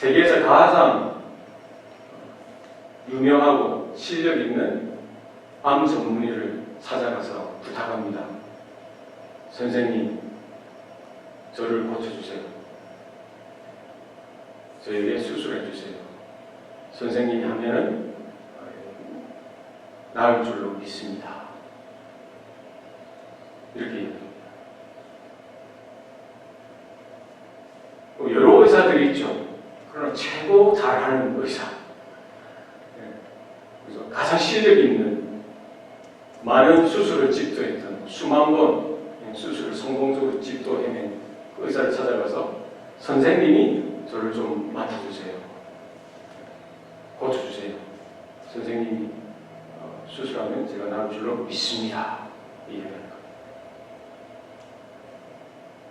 세계에서 가장 유명하고 실력 있는 암 전문의를 찾아가서 부탁합니다. 선생님, 저를 고쳐주세요. 저에게 수술해주세요. 선생님이 하면은 나을 줄로 믿습니다. 이렇게 얘기합니다. 여러 의사들이 있죠. 그러나 최고 잘하는 의사, 그래서 가장 실력 있는, 많은 수술을 집도했던, 수만 번 수술을 성공적으로 집도해낸 그 의사를 찾아가서 선생님이 저를 좀 맡아주세요. 고쳐주세요. 선생님이 수술하면 제가 나을 줄로 믿습니다. 이 얘기하는 거예요.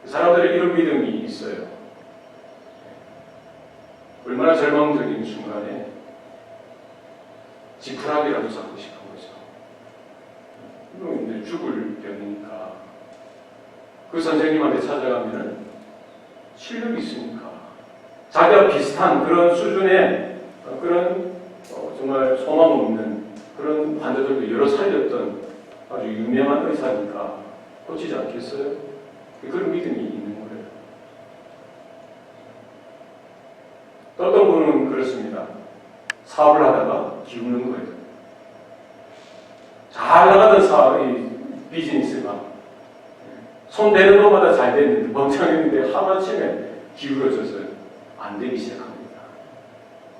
사람들이 이런 믿음이 있어요. 얼마나 절망적인 순간에 지푸라기라도 잡고 싶은 거죠. 이제 죽을 병이니까 그 선생님한테 찾아가면은 실력이 있으니까 자기와 비슷한 그런 수준의 그런 정말 소망 없는 그런 환자들도 여러 살렸던 아주 유명한 의사니까 고치지 않겠어요? 그런 믿음이 있는 거예요. 또 어떤 분은 그렇습니다. 사업을 하다가 기우는 거예요. 잘 나가던 사업이 비즈니스가 손 대는 것마다 잘 됐는데 멍청했는데 하루아침에 기울어져서 안 되기 시작합니다.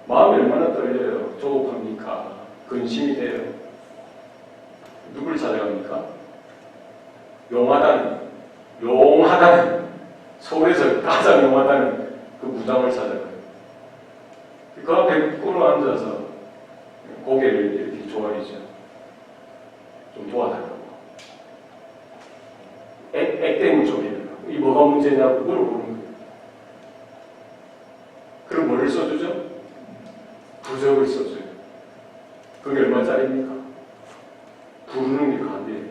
마음이 얼마나 떨려요. 조급합니까? 근심이 돼요. 누굴 찾아갑니까? 용하다는 서울에서 가장 용하다는 그 무당을 찾아가요. 그 앞에 꿇어 앉아서 고개를 이렇게 조아리죠. 좀 도와달라고. 액땜을 좀 해달라고. 이 뭐가 문제냐고 물어보는 거예요. 그럼 뭐를 써주죠? 부적을 써줘요. 그게 얼마짜리입니까? 부르는 게 관대해요.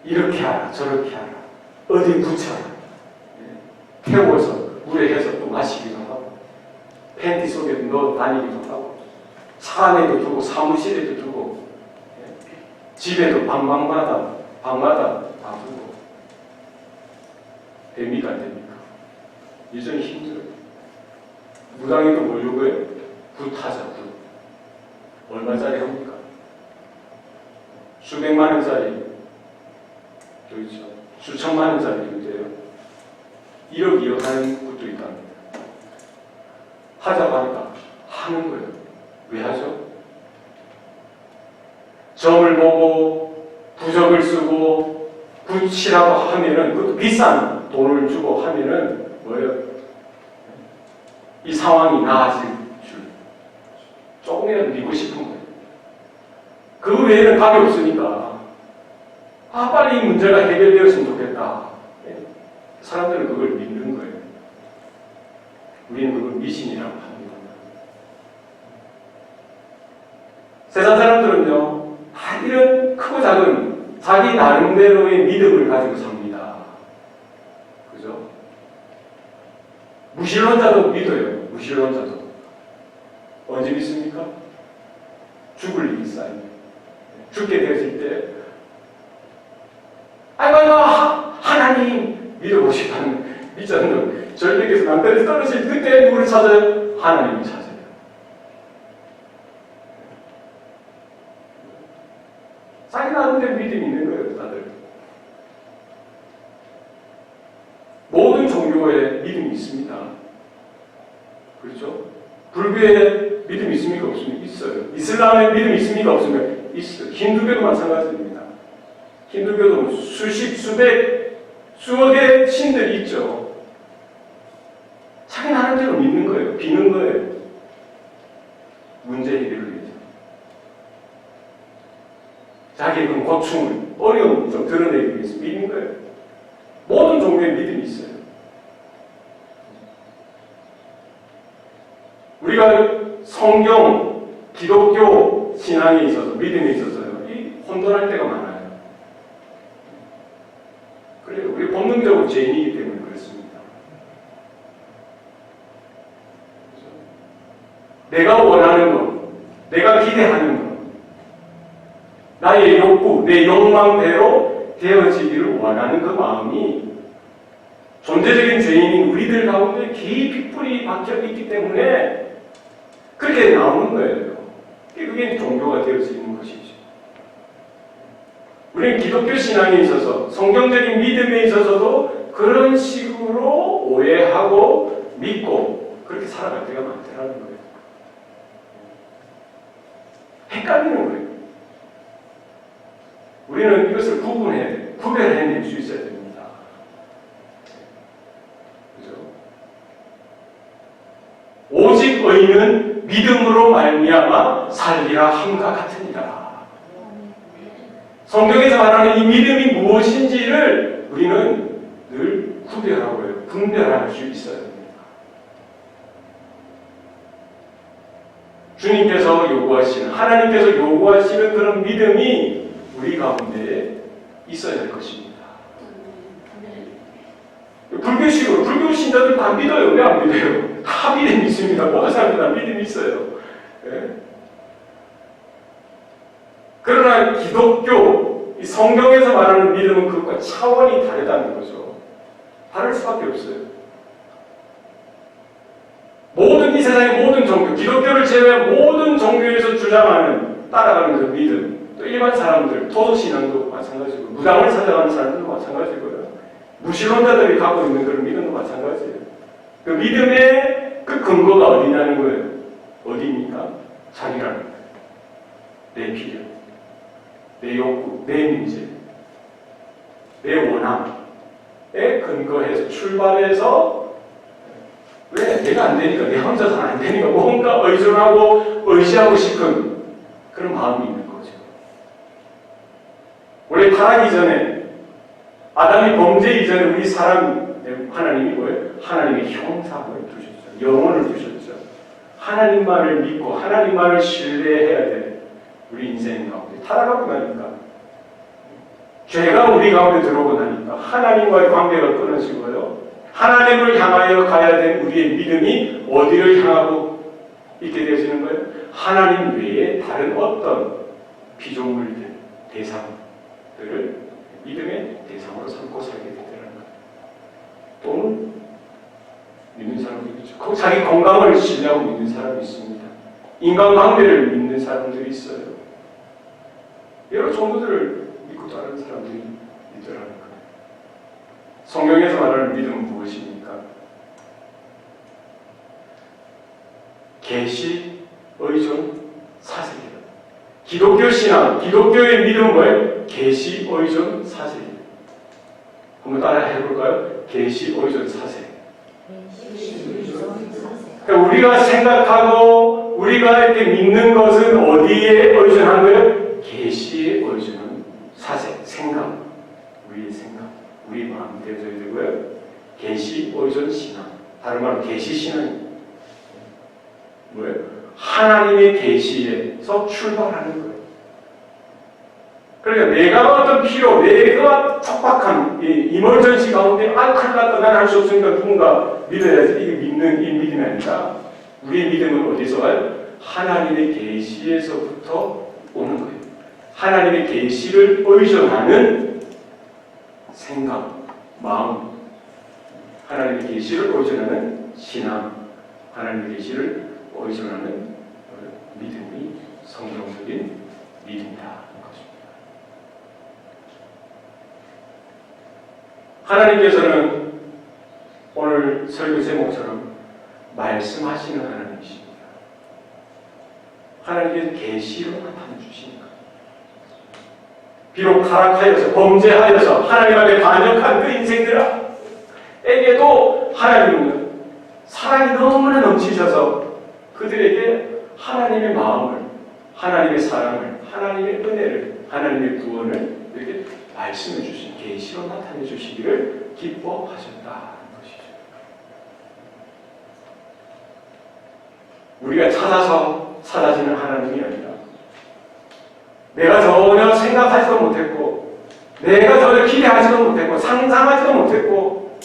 이렇게 하라, 저렇게 하라, 어디 붙여라, 태워서 물에 해서 또 마시기도 하고, 팬티 속에 넣어 다니기도 하고, 차 안에도 두고, 사무실에도 두고, 집에도 방마다 다 두고. 됩니까, 안 됩니까? 여전히 힘들어요. 무당에도 뭘 요구해요? 붓하자, 붓. 얼마짜리 합니까? 수백만 원짜리, 그렇죠. 수천만 원짜리도 돼요. 1억, 2억 하는 것도 있답니다. 하자고 하니까 하는 거예요. 왜 하죠? 점을 보고 부적을 쓰고 붙이라고 하면은 그것도 비싼 돈을 주고 하면은 뭐예요? 이 상황이 나아질 줄 조금이라도 믿고 싶은 거예요. 그 외에는 답이 없으니까 빨리 이 문제가 해결되었으면 좋겠다. 사람들은 그걸 믿는 거예요. 우리는 그걸 미신이라고 합니다. 세상 사람들은요, 이런 크고 작은 자기 나름대로의 믿음을 가지고 삽니다. 그죠? 무신론자도 믿어요. 무신론자도. 언제 믿습니까? 죽을 일이 쌓이면. 죽게 되었을 때, 아이고, 하나님 믿어보시다는 믿잖아요. 절벽에서 남편이 떨어질 그때 누구를 찾아요? 하나님을 찾아요. 자기 나름대로 믿음이 있는 거예요, 다들. 모든 종교에 믿음이 있습니다. 그렇죠? 불교에 믿음이 있습니까? 없습니까? 있어요. 이슬람에 믿음이 있습니까? 없습니까? 있어요. 힌두교도 마찬가지입니다. 힌두교도 수십, 수백, 수억의 신들이 있죠. 자기 나름대로 믿는 거예요. 비는 거예요. 문제 해결을 위해서. 자기의 그 고충을, 어려움을 좀 드러내기 위해서 믿는 거예요. 모든 종교에 믿음이 있어요. 우리가 성경, 기독교 신앙에 있어서, 믿음에 있어서요, 이 혼돈할 때가 많아요. 그래요. 우리 본능적으로 죄인이기 때문에 그렇습니다. 내가 원하는 것, 내가 기대하는 것, 나의 욕구, 내 욕망대로 되어지기를 원하는 그 마음이 존재적인 죄인인 우리들 가운데 깊이 뿌리 박혀 있기 때문에 그렇게 나오는 거예요. 그게 종교가 되어 있는 것이죠. 우리는 기독교 신앙에 있어서 성경적인 믿음에 있어서도 그런 식으로 오해하고 믿고 그렇게 살아갈 때가 많더라는 거예요. 헷갈리는 거예요. 우리는 이것을 구별해낼 수 있어야 됩니다. 그죠? 오직 의인은 믿음으로 말미암아 살리라 함과 같으니라. 성경에서 말하는 이 믿음이 무엇인지를 우리는 늘 구별하고 분별할 수 있어야 됩니다. 주님께서 요구하시는, 하나님께서 요구하시는 그런 믿음이 우리 가운데 있어야 할 것입니다. 불교식으로, 불교 신자들 다 믿어요. 왜 안 믿어요? 다 믿음이 있습니다. 모든 사람들 다 믿음이 있어요. 네? 그러나 기독교, 이 성경에서 말하는 믿음은 그것과 차원이 다르다는 거죠. 다를 수밖에 없어요. 모든 이 세상의 모든 종교, 기독교를 제외한 모든 종교에서 주장하는, 따라가는 그 믿음, 또 일반 사람들, 토속신앙도 마찬가지고, 무당을 찾아가는 사람들도 마찬가지고요. 무신론자들이 갖고 있는 그런 믿음도 마찬가지예요. 그 믿음의 그 근거가 어디냐는 거예요. 어디입니까? 자기라는 거예요. 내 필요, 내 욕구, 내 문제, 내 원함에 근거해서 출발해서 왜? 내가 안 되니까, 내 혼자서는 안 되니까 뭔가 의존하고 의지하고 싶은 그런 마음이 있는 거죠. 원래 타락 이전에, 아담이 범죄 이전에 우리 사람, 하나님이 뭐예요? 하나님의 형상을 두셨죠. 영혼을 두셨죠. 하나님만을 믿고 하나님만을 신뢰해야 돼. 우리 인생 가운데 타락하고 나니까, 죄가 우리 가운데 들어오고 나니까 하나님과의 관계가 끊어지고요. 하나님을 향하여 가야 된 우리의 믿음이 어디를 향하고 있게 되어지는 거예요? 하나님 외에 다른 어떤 피조물들, 대상들을 믿음의 대상으로 삼고 살게 되더라는 거예요. 또는 믿는 사람도 있죠. 자기 건강을 신뢰하고 믿는 사람이 있습니다. 인간관계를 믿는 사람들이 있어요. 여러 종교들을 믿고 따르는 사람들이 있더라는 거예요. 성경에서 말하는 믿음은 무엇입니까? 계시, 의존, 사색이다. 기독교 신앙, 기독교의 믿음은 뭐예요? 계시, 의존, 사색이다. 한번 따라 해볼까요? 계시, 의존, 사색. 그러니까 우리가 생각하고 우리가 이렇게 믿는 것은 어디에 의존한 거예요? 계시에 의존한 사색, 생각, 우리의 생각, 우리 마음이 되어져야 되고요. 계시, 의존, 신앙. 다른 말로 계시 신앙이 뭐예요? 하나님의 계시에서 출발하는 거예요. 그러니까 내가 어떤 필요, 내가 촉박한 이멀전시 가운데 큰일 났다, 난 할 수 없으니까 누군가 믿어야지. 이게 믿는 이 믿음이 아니라 우리의 믿음은 어디서 와요? 하나님의 계시에서부터 오는 거예요. 하나님의 계시를 의존하는 생각, 마음, 하나님의 계시를 의존하는 신앙, 하나님의 계시를 의존하는 믿음이 성경적인 믿음이다. 하나님께서는 오늘 설교 제목처럼 말씀하시는 하나님이십니다. 하나님께서 계시로 나타내 주시니까. 비록 타락하여서 범죄하여서 하나님 앞에 반역한 그 인생들에게도 하나님은 사랑이 너무나 넘치셔서 그들에게 하나님의 마음을, 하나님의 사랑을, 하나님의 은혜를, 하나님의 구원을 이렇게 말씀해 주신, 계시로 나타내 주시기를 기뻐하셨다는 것이죠. 우리가 찾아서 사라지는 하나님이 아니라 내가 전혀 생각하지도 못했고 내가 전혀 기대하지도 못했고 상상하지도 못했고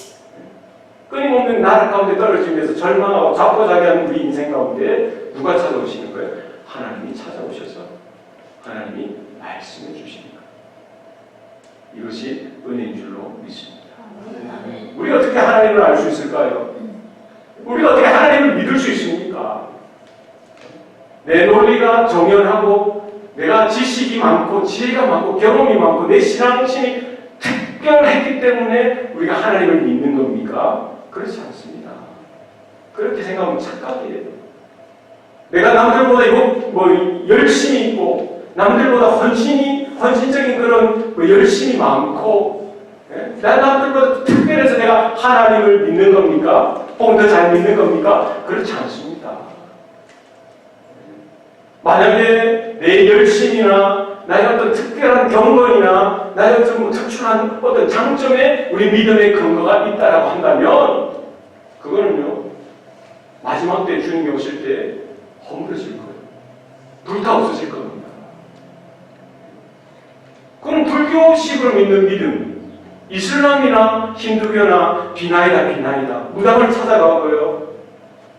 끊임없는 나락 가운데 떨어지면서 절망하고 자포자기하는 우리 인생 가운데 누가 찾아오시는 거예요? 하나님이 찾아오셔서 하나님이 말씀해 주시는 거예요. 이것이 은혜인 줄로 믿습니다. 우리가 어떻게 하나님을 알 수 있을까요? 우리가 어떻게 하나님을 믿을 수 있습니까? 내 논리가 정연하고 내가 지식이 많고 지혜가 많고 경험이 많고 내 신앙심이 특별했기 때문에 우리가 하나님을 믿는 겁니까? 그렇지 않습니다. 그렇게 생각하면 착각이에요. 내가 남들보다 열심히 있고 남들보다 헌신적인 그런 열심이 많고 난 남들보다 특별해서 내가 하나님을 믿는 겁니까? 혹은 더 잘 믿는 겁니까? 그렇지 않습니다. 만약에 내 열심이나 나의 어떤 특별한 경건이나 나의 어떤 특출한 어떤 장점에 우리 믿음의 근거가 있다라고 한다면 그거는요 마지막 때 주님이 오실 때 허물어질 거예요. 불타 없어질 겁니다. 그건 불교식으로 믿는 믿음, 이슬람이나 힌두교나 비나이다 무당을 찾아가고요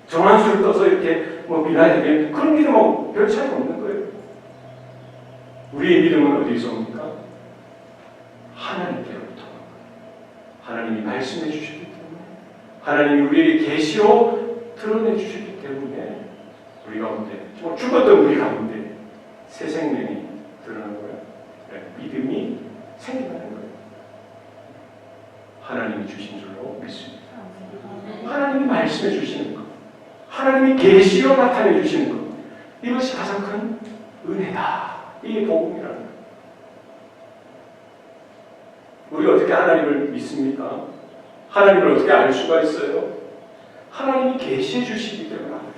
정한수를 떠서 이렇게 비나이다 그런 믿음하고 별 차이가 없는 거예요. 우리의 믿음은 어디서 옵니까? 하나님께로부터 하나님이 말씀해 주셨기 때문에 하나님이 우리에게 계시로 드러내 주셨기 때문에 우리 가운데 죽었던 우리 가운데 새 생명이 드러나는 거예요. 믿음이 생긴다는 거예요. 하나님이 주신 줄로 믿습니다. 하나님이 말씀해 주시는 것, 하나님이 계시로 나타내 주시는 것, 이것이 가장 큰 은혜다. 이게 복음이라는 거예요. 우리가 어떻게 하나님을 믿습니까? 하나님을 어떻게 알 수가 있어요? 하나님이 계시해 주시기 때문에 알아요.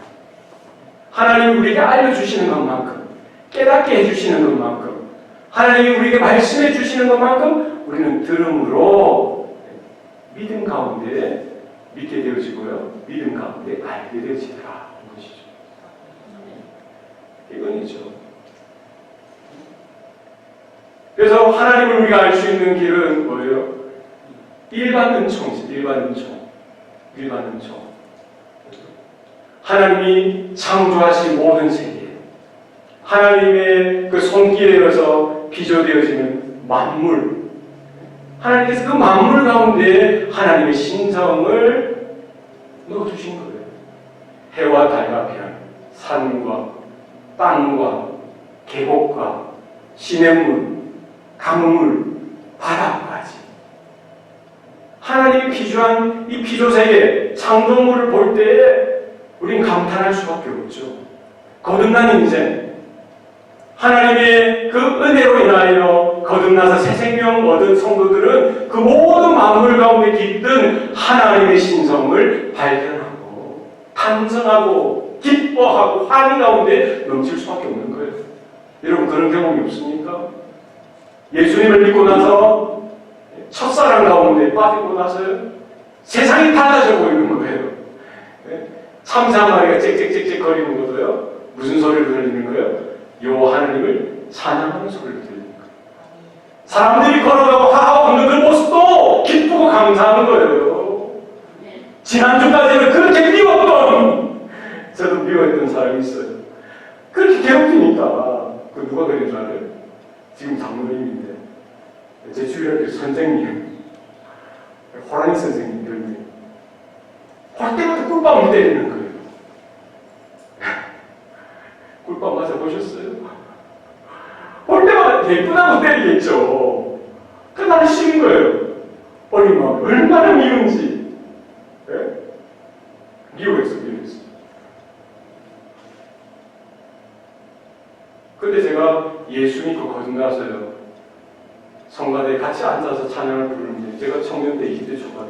하나님이 우리에게 알려주시는 것만큼, 깨닫게 해주시는 것만큼, 하나님이 우리에게 말씀해 주시는 것만큼 우리는 들음으로 믿음 가운데 믿게 되어지고요. 믿음 가운데 알게 되어지더라. 이것이죠. 이건이죠. 그래서 하나님을 우리가 알 수 있는 길은 뭐예요? 일반 은총이죠. 일반 은총. 하나님이 창조하신 모든 세계, 하나님의 그 손길에서 빚어되어지는 만물, 하나님께서 그 만물 가운데 하나님의 신성을 넣어주신 거예요. 해와 달과 별, 산과 땅과 계곡과 시냇물, 강물, 바다까지 하나님이 피조한 이 피조세계 창조물을 볼 때에 우린 감탄할 수밖에 없죠. 거듭난 인생, 하나님의 그 은혜로 인하여 거듭나서 새 생명 얻은 성도들은 그 모든 만물 가운데 깃든 하나님의 신성을 발견하고 탄성하고 기뻐하고 환희 가운데 넘칠 수밖에 없는 거예요. 여러분 그런 경험이 없습니까? 예수님을 믿고 나서 첫사랑 가운데 빠지고 나서요 세상이 달라져 보이는 거예요. 참새 한 마리가 짹짹짹짹 거리는 것도요 무슨 소리를 들리는 거예요? 요 하나님을 찬양하는 소리를 들리는 거예요. 사람들이 걸어가고 하하고 걷는 그 모습도 기쁘고 감사하는 거예요. 지난주까지는 그렇게 미웠던, 저도 미워했던 사람이 있어요. 그렇게 괴롭히니까 그 누가 그린 줄 알아요? 지금 장로님인데 제 주변에 선생님, 호랑이 선생님 별명, 할 때마다 꿀밤을 때리는 거예요. 꿀밤 맞아 보셨어요? 볼 때마다 예쁘다고 때리겠죠. 그 나는 싫은 거예요. 어린 마음 얼마나 미운지. 미워했어. 근데 제가 예수 믿고 거듭나서요 성가대에 같이 앉아서 찬양을 부르는데 제가 청년 때 20대 초반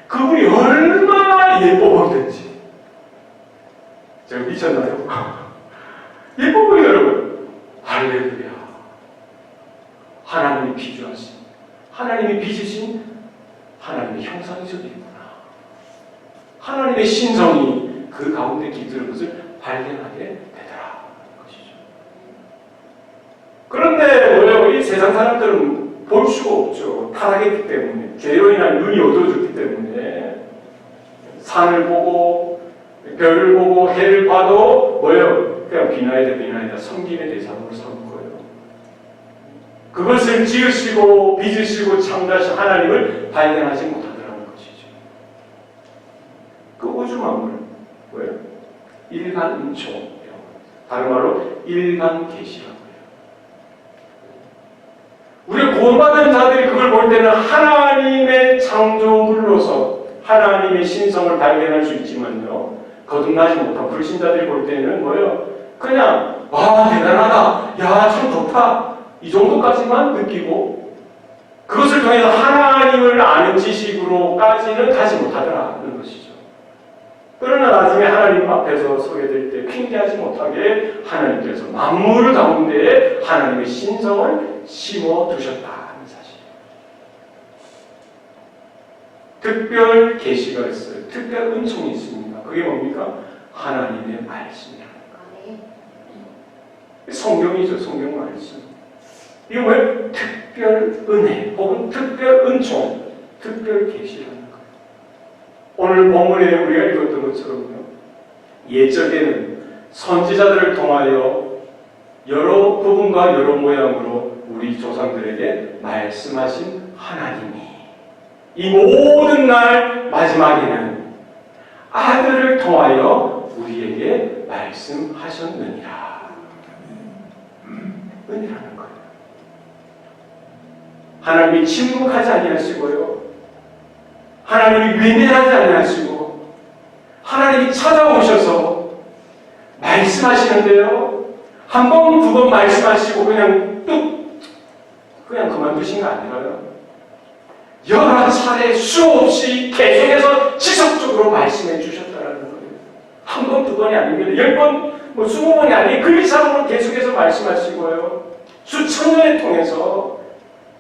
그분이 얼마나 예뻐 보이던지 제가 미쳤나요? 예뻐 보이죠 여러분. 할렐루야. 하나님이 빚으신 하나님이 빚으신 하나님의 형상이 저기 있구나. 하나님의 신성이 그 가운데 깃드는 것을 발견하게 되더라. 것이죠. 그런데 뭐냐고 이 세상 사람들은 볼 수가 없죠. 타락했기 때문에 죄로 인한 눈이 어두워졌기 때문에 산을 보고 별을 보고 해를 봐도 뭐예요? 그냥 비나이다 섬김의 대상으로 삼은 거예요. 그것을 지으시고 빚으시고 창조하신 하나님을 발견하지 못하더라는 것이죠. 그 우주 만물은 뭐예요? 일간은총, 다른 말로 일간계시라고 해요. 우리 구원받은 자들이 그걸 볼 때는 하나님의 창조물로서 하나님의 신성을 발견할 수 있지만요, 거듭나지 못한 불신자들이 볼 때는 뭐예요? 그냥 와 대단하다, 야 참 좋다, 이 정도까지만 느끼고 그것을 통해서 하나님을 아는 지식으로까지는 가지 못하더라는 것이죠. 그러나 나중에 하나님 앞에서 서게 될 때 핑계하지 못하게 하나님께서 만물 가운데에 하나님의 신성을 심어두셨다는 사실이에요. 특별 계시가 있어요. 특별 은총이 있습니다. 그게 뭡니까? 하나님의 말씀이라는 거예요. 성경이죠. 성경 말씀. 이게 뭐예요? 특별 은혜 혹은 특별 은총, 특별 계시라는 거예요. 오늘 본문에 우리가 읽었던 것처럼요, 옛적에는 선지자들을 통하여 여러 부분과 여러 모양으로 우리 조상들에게 말씀하신 하나님이 이 모든 날 마지막에는 아들을 통하여 우리에게 말씀하셨느니라. 은혜라는 거예요. 하나님이 침묵하지 아니하시고요, 하나님이 외면하지 아니하시고 하나님이 찾아오셔서 말씀하시는데요, 한 번, 두 번 말씀하시고 그냥 그냥 그만두신 거 아니라요. 여러 차례 수없이 계속해서 지속적으로 말씀해 주셨다는 거예요. 한 번, 두 번이 아닙니다. 10번, 20번이 아니에요. 그 이상으로 계속해서 말씀하시고요, 수천 년을 통해서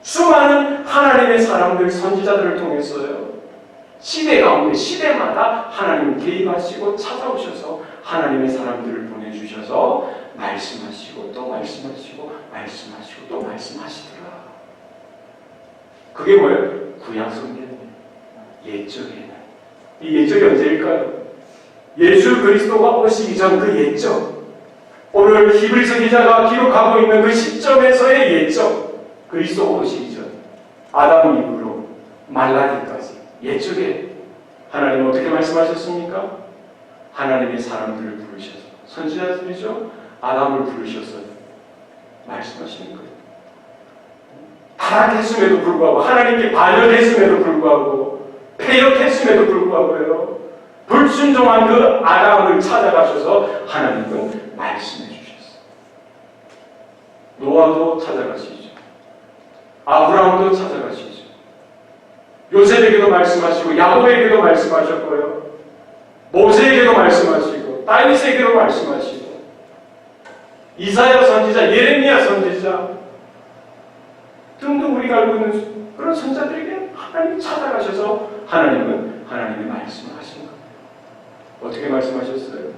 수많은 하나님의 사람들, 선지자들을 통해서요, 시대 가운데 시대마다 하나님 개입하시고 찾아오셔서 하나님의 사람들을 보내주셔서 말씀하시고 또 말씀하시고 말씀하시고 또 말씀하시더라. 그게 뭐예요? 구약 성경이에요. 옛적에는. 이 옛적이 언제일까요? 예수 그리스도가 오시기 전 그 옛적, 오늘 히브리서 기자가 기록하고 있는 그 시점에서의 옛적, 그리스도가 오시기 전 아담 이후로 말라기까지 옛적에 하나님은 어떻게 말씀하셨습니까? 하나님의 사람들을 부르셔서, 선지자들이죠, 아담을 부르셔서 말씀하시는 거예요. 타락했음에도 불구하고, 하나님께 반역했음에도 불구하고, 패역했음에도 불구하고요, 불순종한 그 아담을 찾아가셔서 하나님은 말씀해 주셨어요. 노아도 찾아가시죠. 아브라함도 찾아가시죠. 요셉에게도 말씀하시고 야곱에게도 말씀하셨고요, 모세에게도 말씀하시고 다윗에게도 말씀하시고 이사야 선지자, 예레미야 선지자 등등 우리가 알고 있는 그런 선지자들에게 하나님이 찾아가셔서 하나님은 하나님의 말씀을 하신 겁니다. 어떻게 말씀하셨어요?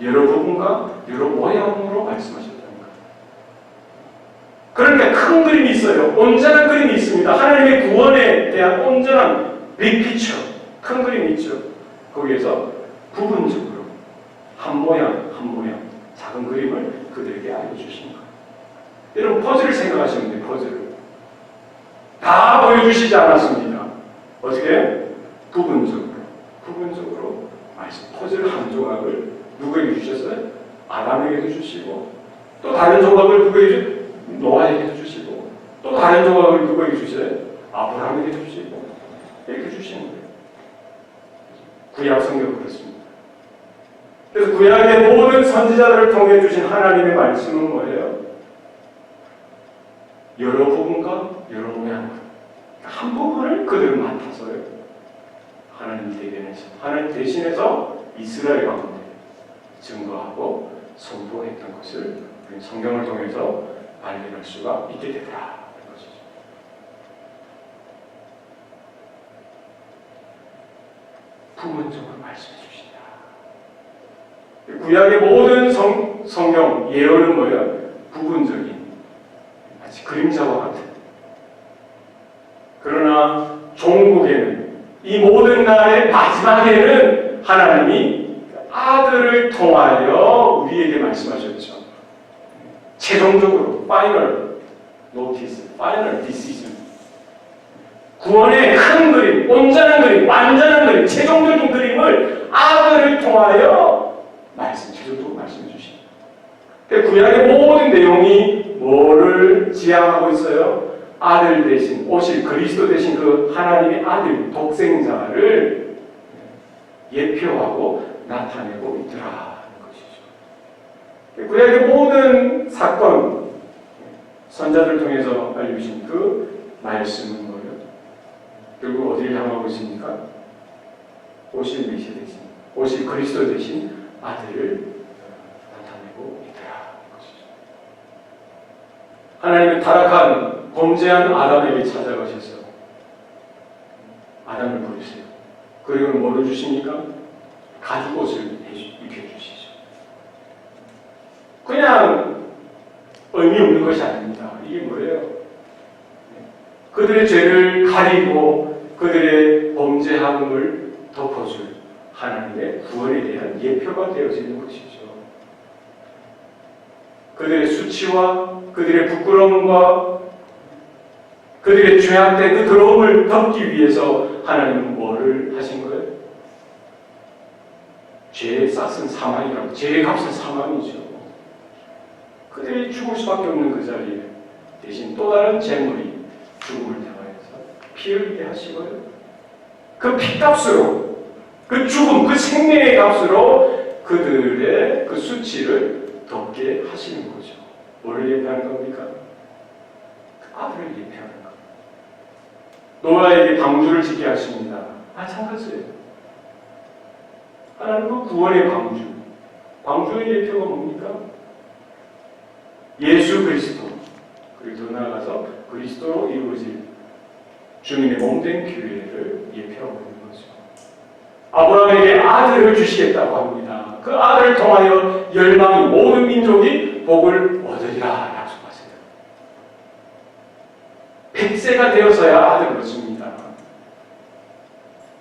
여러 부분과 여러 모양으로 말씀하셨다는 거예요. 그러니까 큰 그림이 있어요. 온전한 그림이 있습니다. 하나님의 구원에 대한 온전한 빅피처, 큰 그림이 있죠. 거기에서 부분적으로 한 모양 작은 그림을 그들에게 알려주신 거예요. 여러분, 퍼즐을 생각하시면 돼요. 퍼즐을 다 보여주시지 않았습니다. 어떻게? 부분적으로 말씀, 퍼즐 한 조각을 누구에게 주셨어요? 아담에게도 주시고, 또 다른 조각을 누구에게 주셨어요? 노아에게도 주시고, 또 다른 조각을 누구에게 주셨어요? 아브라함에게 주시고, 이렇게 주시는 거예요. 구약 성경은 그렇습니다. 그래서 구약의 모든 선지자들을 통해 주신 하나님의 말씀은 뭐예요? 여러 부분과 여러 모양, 한 부분을 그들은 맡아서요, 하나님 대신해서 이스라엘 가운데 증거하고 선포했던 것을 우리 성경을 통해서 발견할 수가 있게 되더라. 것이죠. 부분적으로 말씀해 주신다. 구약의 모든 성경 예언은 뭐예요? 부분적인, 마치 그림자와 같은. 그러나 종국에는, 이 모든 날의 마지막에는 하나님이 아들을 통하여 우리에게 말씀하셨죠. 최종적으로 파이널 노티스, 파이널 디시전, 구원의 큰 그림, 온전한 그림, 완전한 그림, 최종적인 그림을 아들을 통하여 최종적으로 말씀해 주십니다. 구약의 모든 내용이 뭐를 지향하고 있어요? 아들 대신, 오실 그리스도 대신 그 하나님의 아들, 독생자를 예표하고 나타내고 있더라 하는 것이죠. 구약의 모든 사건, 선자들 통해서 알려주신 그 말씀은 뭐예요? 결국 어디를 향하고 있습니까? 오실 메시아 대신, 오실 그리스도 대신 아들을 나타내고 있더라 하는 것이죠. 하나님은 타락한 범죄한 아담에게 찾아가셔서 아담을 부르세요. 그리고 뭐를 주십니까? 가죽옷을 입혀주시죠. 그냥 의미 없는 것이 아닙니다. 이게 뭐예요? 그들의 죄를 가리고 그들의 범죄함을 덮어줄 하나님의 구원에 대한 예표가 되어지는 것이죠. 그들의 수치와 그들의 부끄러움과 그들의 죄악된 그 더러움을 덮기 위해서 하나님은 뭐를 하신 거예요? 죄의 싹은 사망이라고. 죄의 값은 사망이죠. 그들이 죽을 수밖에 없는 그 자리에 대신 또 다른 재물이 죽음을 당하여서 피 흘리게 하시고요. 그 피값으로, 그 죽음, 그 생명의 값으로 그들의 그 수치를 덮게 하시는 거죠. 뭐를 예표하는 겁니까? 아들을 예표하는 겁니다. 노아에게 방주를 짓게 하십니다. 마찬가지예요. 하나님 그 구원의 방주. 방주의 예표가 뭡니까? 예수 그리스도. 그리고 더 나아가서 그리스도로 이루어질 주님의 몸된 교회를 예표하고 있는 거죠. 아브라함에게 아들을 주시겠다고 합니다. 그 아들을 통하여 열방이, 모든 민족이 복을 얻으리라 약속하세요. 100세가 되어서야 아들을 얻습니다.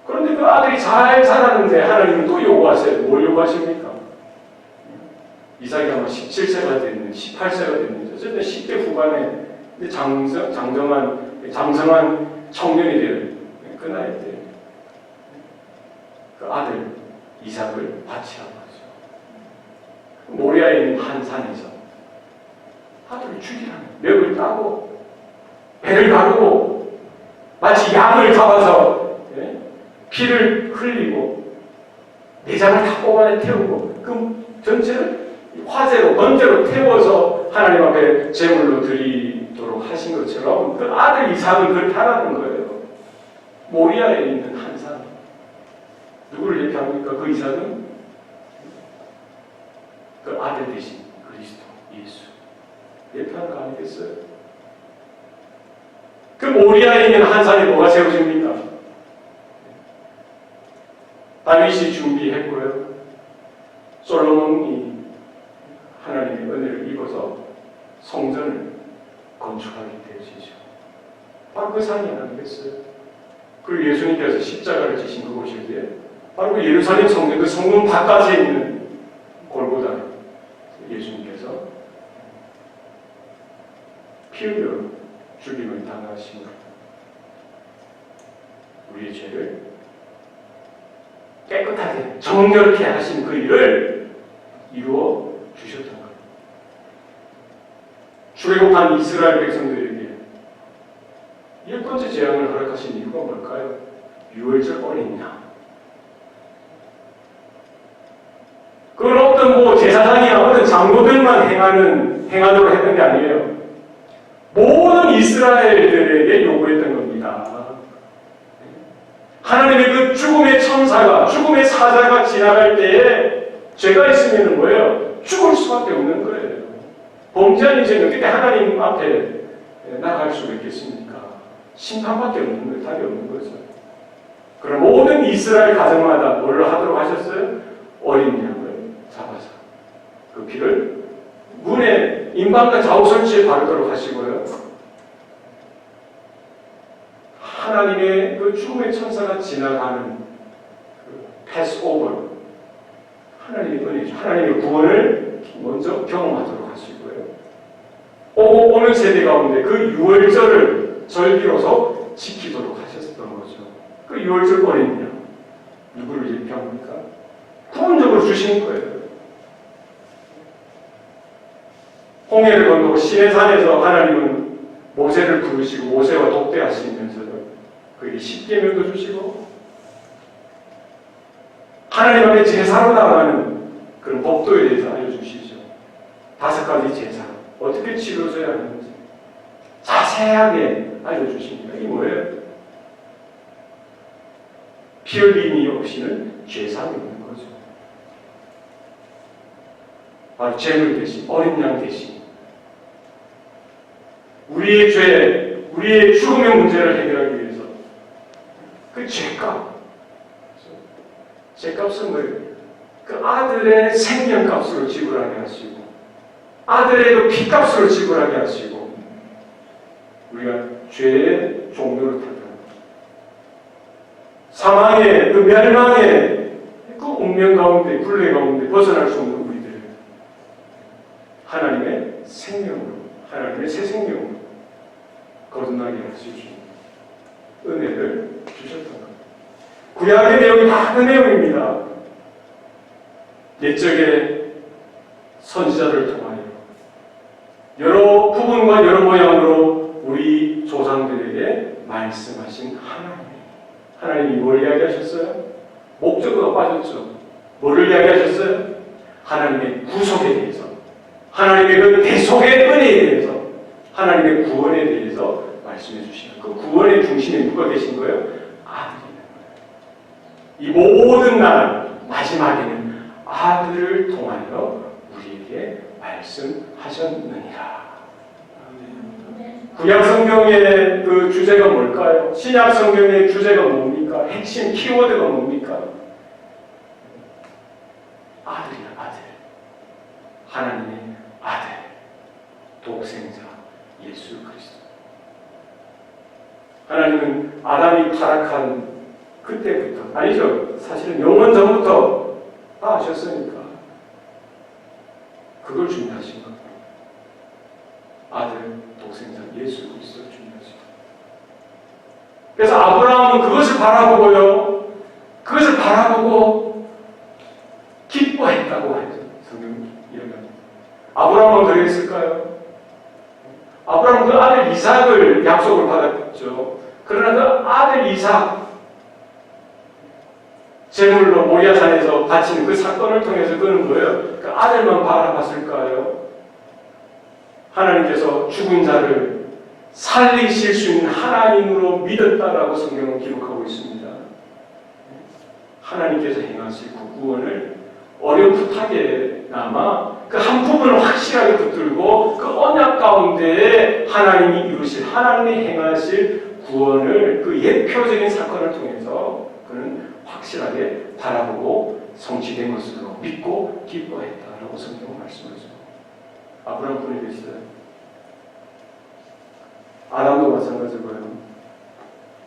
그런데 그 아들이 잘 자라는데 하나님은 또 요구하세요. 뭘 요구하십니까? 이삭이 아마 17세가 됐는데 18세가 됐는데 어쨌든 10대 후반에 장성한 청년이 되는 그 나이 때 그 아들 이삭을 바치라고 하죠. 모리아에 있는 한 산에서 아들을 죽이라는 멱을 따고 배를 가르고 마치 양을 잡아서 피를 흘리고 내장을 다 뽑아내 태우고 그 전체를 화재로 번제로 태워서 하나님 앞에 제물로 드리도록 하신 것처럼 그 아들 이삭은 그걸 타라는 거예요. 모리아에 있는 한 산. 누구를 예표합니까? 그 이삭은 그 아들 대신 그리스도 예수 예표하는 거 아니겠어요? 그 모리아에 있는 한 산에 뭐가 세워집니까? 다윗이 준비했고요. 솔로몬이 하나님의 은혜를 입어서 성전을 건축하게 되어지죠. 바로 그 산이 아니겠어요? 그리고 예수님께서 십자가를 지신 그곳인데 바로 그 예루살렘 성전, 그 성문 바깥에 있는 골고다 예수님께서 피 흘려 죽임을 당하신 우리의 죄를 깨끗하게 정결케 하신 그 일을 이루어 주셨던 거예요. 출애굽한 이스라엘 백성들에게 첫 번째 재앙을 허락하신 이유가 뭘까요? 유월절 어린양. 그건 어떤 제사장이나 어떤 장로들만 행하도록 했던 게 아니에요. 모든 이스라엘들에게 요구했던 겁니다. 하나님의 그 죽음의 천사가, 죽음의 사자가 지나갈 때에 죄가 있으면 뭐예요? 죽을 수밖에 없는 거예요. 범죄한 인생은 어떻게 하나님 앞에 나갈 수가 있겠습니까? 심판밖에 없는 거예요. 답이 없는 거죠. 그럼 모든 이스라엘 가정마다 뭘 하도록 하셨어요? 어린 양을 잡아서 그 피를 문에 임방과 좌우설치에 바르도록 하시고요. 하나님의 그 죽음의 천사가 지나가는 그 패스오버, 하나님의 은혜죠. 하나님의 구원을 먼저 경험하도록 하시고요. 오는 세대 가운데 그 유월절을 절기로서 지키도록 하셨던 거죠. 그 유월절 어린이냐? 누구를 예표합니까? 구원적으로 주신 거예요. 홍해를 건너고 시내산에서 하나님은 모세를 부르시고 모세와 독대하시면서 그에게 십계명도 주시고 하나님 앞에 제사로 나가는 그런 법도에 대해서 알려주시죠. 5가지 제사 어떻게 치러져야 하는지 자세하게 알려주십니다. 이게 뭐예요? 피 흘림이 없이는 죄상이 없는 거죠. 바로 제물 대신, 어린 양 대신 우리의 죄, 우리의 죽음의 문제를 해결하기 위해서 그 죄값은 뭐예요? 그 아들의 생명값으로 지불하게 하시고 아들의 그 피값으로 지불하게 하시고 우리가 죄의 종로를 타고 사망의 그 멸망의 그 운명 가운데 굴레 가운데 벗어날 수 없는 우리들 하나님의 생명으로 하나님의 새 생명으로 거듭나게 하시고 은혜를 주셨던 겁니다. 구약의 내용이 다 그 내용입니다. 옛적에 선지자를 통하여 여러 부분과 여러 모양으로 우리 조상들에게 말씀하신 하나님이 뭘 이야기하셨어요? 목적어가 빠졌죠. 뭐를 이야기하셨어요? 하나님의 구속에 대해서, 하나님의 그 대속의 은혜에 대해서, 하나님의 구원에 대해서 말씀해 주시는 그 구원의 중심에 누가 계신 거예요? 아들이라는 거예요. 이 모든 날 마지막에는 아들을 통하여 우리에게 말씀하셨느니라. 구약 성경의 그 주제가 뭘까요? 신약 성경의 주제가 뭡니까? 핵심 키워드가 뭡니까? 아들이야, 아들. 하나님의 아들. 독생자 예수 그리스도. 하나님은 아담이 타락한 그때부터, 아니죠. 사실은 영원 전부터 다 아셨으니까 그걸 준비하신 겁니다. 아들, 독생자 예수 그리스도를 준비하신 겁니다. 그래서 아브라함은 그것을 바라보고요. 그것을 바라보고 기뻐했다고 하죠. 성경이 이야기합니다. 아브라함은 그랬을까요? 아브라함은 그 아들 이삭을 약속을 받았죠. 그러나 그 아들 이삭 제물로 모리아산에서 바치는 그 사건을 통해서 그는 뭐예요? 그 아들만 바라봤을까요? 하나님께서 죽은 자를 살리실 수 있는 하나님으로 믿었다라고 성경은 기록하고 있습니다. 하나님께서 행하실 그 구원을 어렴풋하게나마 그 한 부분을 확실하게 붙들고 그 언약 가운데 하나님이 이루실, 하나님이 행하실 구원을 그 예표적인 사건을 통해서 그는 확실하게 바라보고 성취된 것으로 믿고 기뻐했다라고 성경은 말씀하죠. 아브라함 분이 계시다. 아담도 마찬가지고요.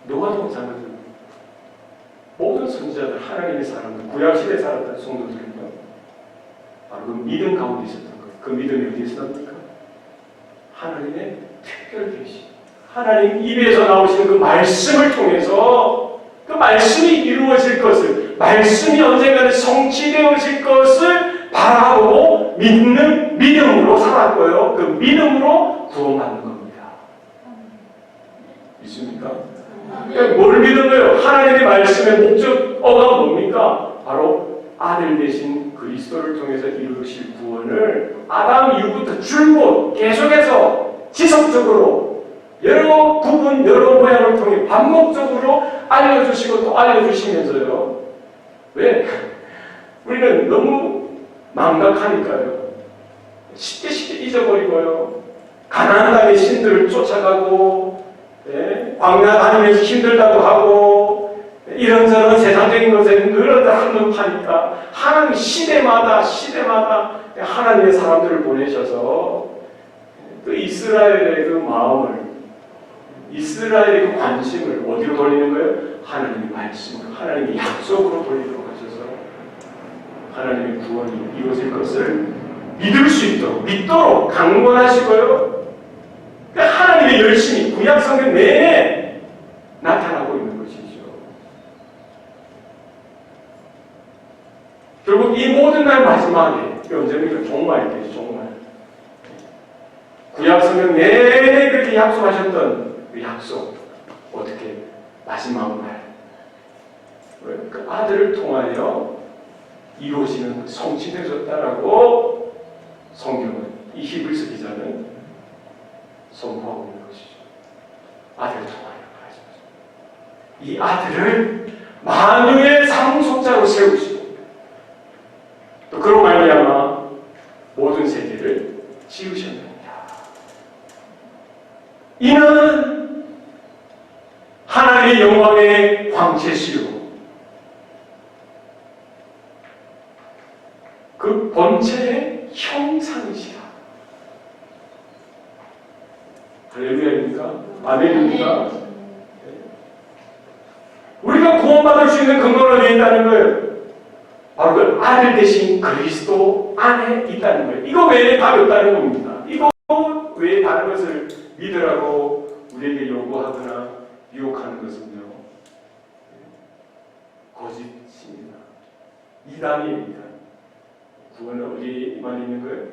노아도 마찬가지고요. 모든 선지자들, 하나님의 사람들, 구약시대에 살았던 성도들은요, 바로 그 믿음 가운데 있었던 거예요. 그 믿음이 어디에서 납니까? 하나님의 특별 계시. 하나님 입에서 나오시는 그 말씀을 통해서 그 말씀이 이루어질 것을, 말씀이 언젠가는 성취되어질 것을 바라보고 믿는 믿음으로 살았고요. 그 믿음으로 구원받는 겁니다. 믿습니까? 그러니까 뭘 믿은 거예요? 하나님의 말씀의 목적어가 뭡니까? 바로 아들 되신 그리스도를 통해서 이루실 구원을 아담 이후부터 줄곧 계속해서 지속적으로 여러 부분, 여러 모양을 통해 반복적으로 알려주시고 또 알려주시면서요. 왜? 우리는 너무 망각하니까요. 쉽게 잊어버리고요. 가나안 땅의 신들을 쫓아가고, 광야 다니면서 힘들다고 하고, 이런저런 세상적인 것에 늘 한눈파니까 하나님 시대마다 하나님의 사람들을 보내셔서 그 이스라엘의 그 마음을, 이스라엘의 그 관심을 어디로 돌리는 거예요? 하나님의 말씀으로, 하나님의 약속으로 돌리도록 하셔서 하나님의 구원이 이루어질 것을 믿을 수 믿도록 강권하시고요. 하나님의 열심이 구약성경 내내 나타나고 있는 것이죠. 결국 이 모든 날 마지막에 언제입니까? 종말 때죠. 종말. 구약성경 내내 그렇게 약속하셨던 그 약속 어떻게 마지막 날 그 아들을 통하여 이루어지는 성취되어졌다라고 성경은 이 히브리서 기자는 선포하고 있는 것이죠. 아들을 통하여 이 아들을 만유의 상속자로 세우시고 또 그로 말미암아 모든 세계를 지으셨느니라. 이는 하나님의 영광의 광채시요 그 본체의 형상이시라. 할렐루야입니까? 아멘입니까? 우리가 구원받을 수 있는 근거는 어디에 있다는 거예요? 바로 그 아들 대신 그리스도 안에 있다는 거예요. 이거 외에 답이 없다는 겁니다. 이거 외에 다른 것을 믿으라고 우리에게 요구하거나 유혹하는 것은요, 거짓입니다. 이단입니다. 구원은 어디에만 있는 거예요?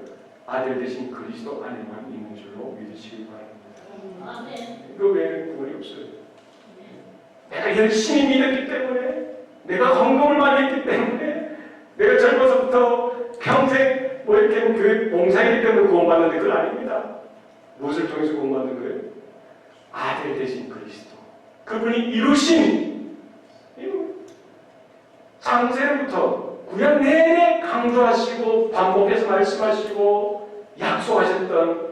아들 대신 그리스도 안에만 있는 줄로 믿으시기 바랍니다. 이거 외에는 구원이 없어요. 내가 열심히 믿었기 때문에, 내가 헌금을 많이 했기 때문에, 내가 젊어서부터 평생 뭐 이렇게 교회 봉사했기 때문에 구원받는데 그건 아닙니다. 무엇을 통해서 구원받는 거예요? 아들 대신 그리스도. 그분이 이루신 창세로부터 구약 내내 강조하시고 반복해서 말씀하시고 약속하셨던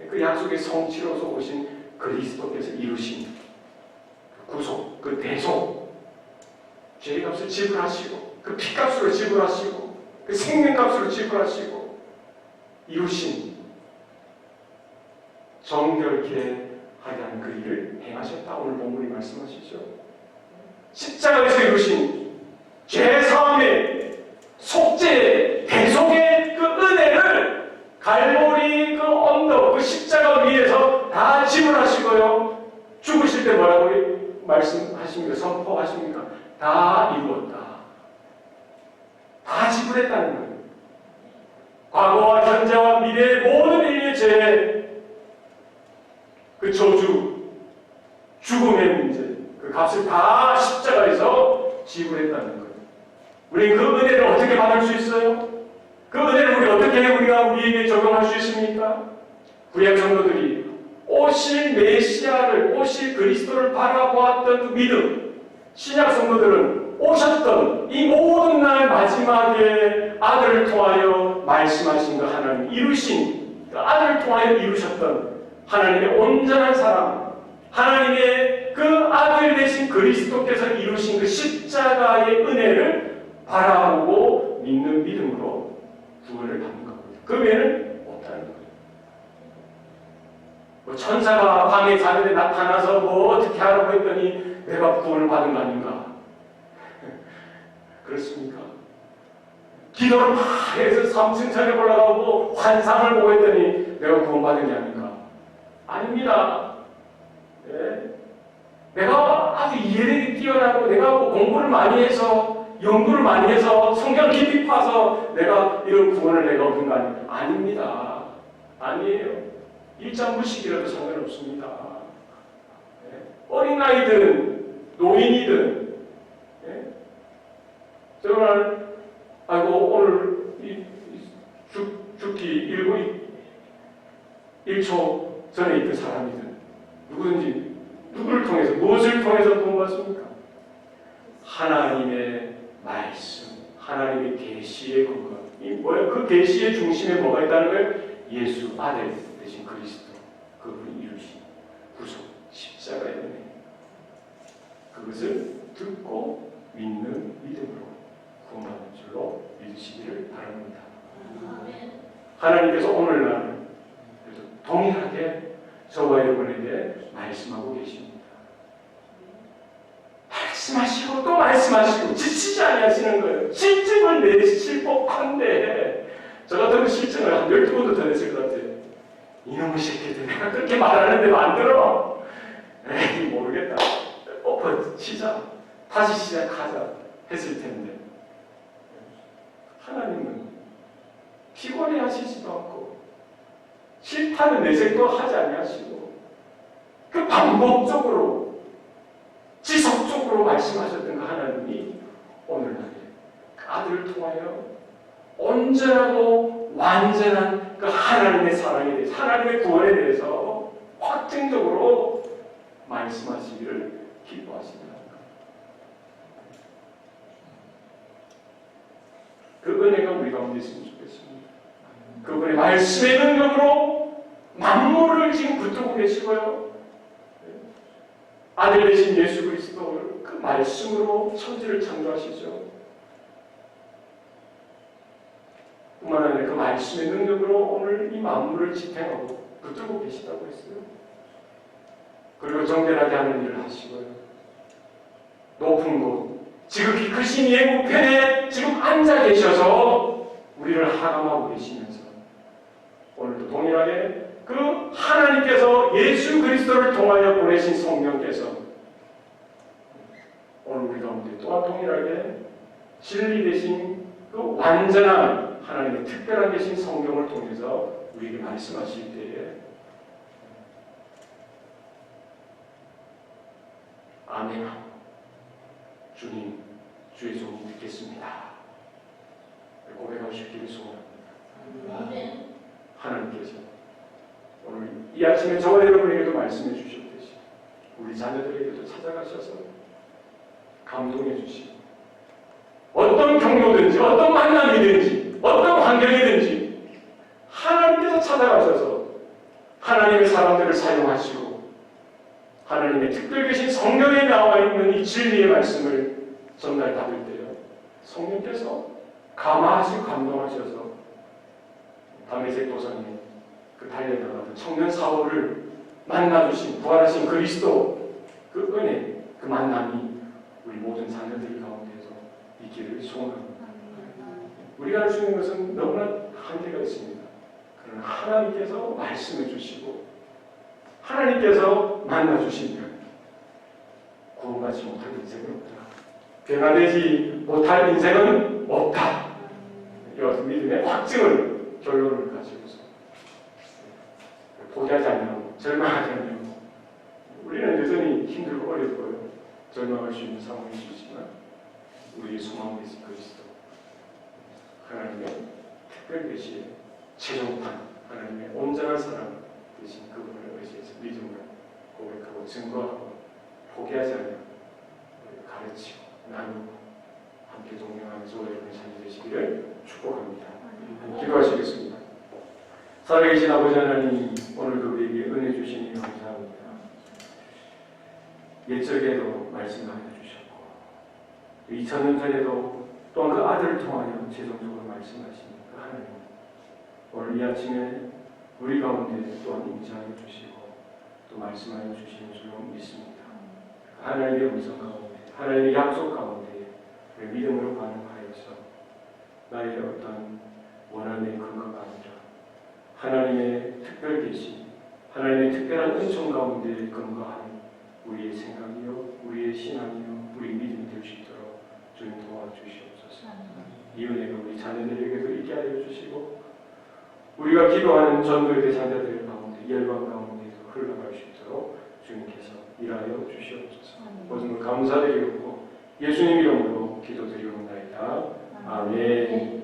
그 약속의 성취로서 오신 그리스도께서 이루신 그 구속, 그 대속, 죄값을 지불하시고 그 피값으로 지불하시고 그 생명값으로 지불하시고 이루신 정결케 하게 하는 그 일을 행하셨다. 오늘 본문이 말씀하시죠. 십자가에서 이루신 죄사함의 속죄, 대속의 그 은혜를 갈보리 그 언덕, 그 십자가 위에서 다 지불하시고요. 죽으실 때 뭐라고 말씀하십니까? 선포하십니까? 다 이루었다. 다 지불했다는 거예요. 과거와 현재와 미래의 모든 인류의 죄, 그 저주, 죽음의 문제, 그 값을 다 십자가에서 지불했다는 거예요. 우리 그 은혜를 어떻게 받을 수 있어요? 그 은혜를 우리가 우리에게 적용할 수 있습니까? 구약 성도들이 오실 메시아를, 오실 그리스도를 바라보았던 그 믿음, 신약 성도들은 오셨던 이 모든 날 마지막에 아들을 통하여 말씀하신 그 하나님, 이루신 그 아들을 통하여 이루셨던 하나님의 온전한 사랑, 하나님의 그 아들 되신 그리스도께서 이루신 그 십자가의 은혜를 바라보고 믿는 믿음으로 구원을 받는 겁니다. 그 외에는 없다는 거예요. 뭐 천사가 밤에 자는데 나타나서 뭐 어떻게 하라고 했더니 내가 구원을 받은 거 아닌가? 그렇습니까? 기도를 막 해서 3층천에 올라가고 환상을 보고 했더니 내가 구원받은 게 아닌가? 아닙니다. 네. 내가 아주 이해력이 뛰어나고 내가 뭐 공부를 많이 해서 연구를 많이 해서 성경 깊이 파서 내가 이런 구원을 내가 얻은 거 아닙니다. 아니에요. 일장부식이라도 상관없습니다. 네. 어린아이든 노인이든 네. 정말 오늘 죽기 1초 전에 있던 사람이든 누구든지 누구를 통해서 무엇을 통해서 구원받습니까? 하나님의 말씀, 하나님의 계시의 근거. 이 뭐야? 그 계시의 중심에 뭐가 있다는 거예요? 예수 아들 대신 그리스도, 그분이 이루신 구속, 십자가의 은혜. 그것을 듣고 믿는 믿음으로 구원받는 줄로 믿으시기를 바랍니다. 하나님께서 오늘날 동일하게 저와 여러분에게 말씀하고 계십니다. 말씀하시고 또 말씀하시고 지치지 아니하시는 거예요. 실증을 내실 법한데 저 같으면 실증을 한 12번도 더 냈을 것 같아요. 이놈의 새끼들 내가 그렇게 말하는데 안 들어. 에이 모르겠다. 엎어치자. 다시 시작하자 했을 텐데 하나님은 피곤해 하시지도 않고 싫다는 내색도 하지 아니하시고 그 반복적으로 지속적으로 말씀하셨던 그 하나님이 오늘날에 그 아들을 통하여 온전하고 완전한 그 하나님의 사랑에 대해서 하나님의 구원에 대해서 확증적으로 말씀하시기를 기뻐하신다. 그 은혜가 우리 가운데 있으면 좋겠습니다. 그분의 말씀의 능력으로 만물을 지금 붙들고 계시고요. 아들 되신 예수 그리스도를 그 말씀으로 천지를 창조하시죠. 뿐만 아니라 그 말씀의 능력으로 오늘 이 만물을 지탱하고 붙들고 계시다고 했어요. 그리고 정결하게 하는 일을 하시고요. 높은 곳, 지극히 크신 이의 우편에 지금 앉아 계셔서 우리를 하감하고 계시면서 오늘도 동일하게 그 하나님께서 예수 그리스도를 통하여 보내신 성령께서 오늘 우리 가운데 또한 동일하게 진리 되신 그 완전한 하나님의 특별한 계신 성경을 통해서 우리에게 말씀하실 때에 아멘하고 주님 주의 종이 믿겠습니다 고백하시기를 소원합니다. 하나님께서 오늘 이 아침에 저와 여러분에게도 말씀해 주셨듯이 우리 자녀들에게도 찾아가셔서 감동해 주시고 어떤 경로든지 어떤 만남이든지 어떤 환경이든지 하나님께서 찾아가셔서 하나님의 사람들을 사용하시고 하나님의 특별 계신 성경에 나와 있는 이 진리의 말씀을 전달받을 때요 성령께서 감화하시고 감동하셔서 다메섹 도상에 그 달려나가던 청년 사울을 만나주신 부활하신 그리스도 그 은혜 그 만남이 우리 모든 자녀들 가운데서 있기를 소원합니다. 우리가 할 수 있는 것은 너무나 한계가 있습니다. 그러나 하나님께서 말씀해 주시고 하나님께서 만나주시면 구원받지 못할 인생은 없다. 변화되지 못할 인생은 없다. 이와 같은 믿음의 확증을 결론을 가지고서 포기하지 않냐고 절망하지 않냐고 우리는 여전히 힘들고 어렵고요. 절망할 수 있는 상황일 수 있지만 우리의 소망은 예수 그리스도 하나님의 특별 계시의 최종판 하나님의 온전한 사랑 대신 그분을 의지해서 믿음을 고백하고 증거하고 포기하지 않냐고 가르치고 나누고 함께 동행하면서 여러분의 자녀 되시기를 축복합니다. 기도하시겠습니다. 살아계신 아버지 하나님 오늘도 우리에게 은혜 주시니 감사합니다. 옛적에도 말씀하여 주셨고 2000년 전에도 또한 그 아들을 통하여 최종적으로 말씀하신 그 하나님 오늘 이 아침에 우리 가운데 또한 임재하여 주시고 또 말씀하여 주시는 줄 믿습니다. 하나님의 음성 가운데 하나님의 약속 가운데 우리 믿음으로 반응하여서 나의 어떤 원한의 근거가 아니라 하나님의 특별 계시 하나님의 특별한 은총 가운데 근거한 우리의 생각이요 우리의 신앙이요 우리 믿음이 될 수 있도록 주님 도와주시옵소서. 이 은혜가 우리 자녀들에게도 있게 하여 주시고 우리가 기도하는 전도의 대상자들 가운데 열방 가운데서 흘러갈 수 있도록 주님께서 일하여 주시옵소서. 모든 걸 감사드리고 예수님 이름으로 기도드리옵나이다. 아멘.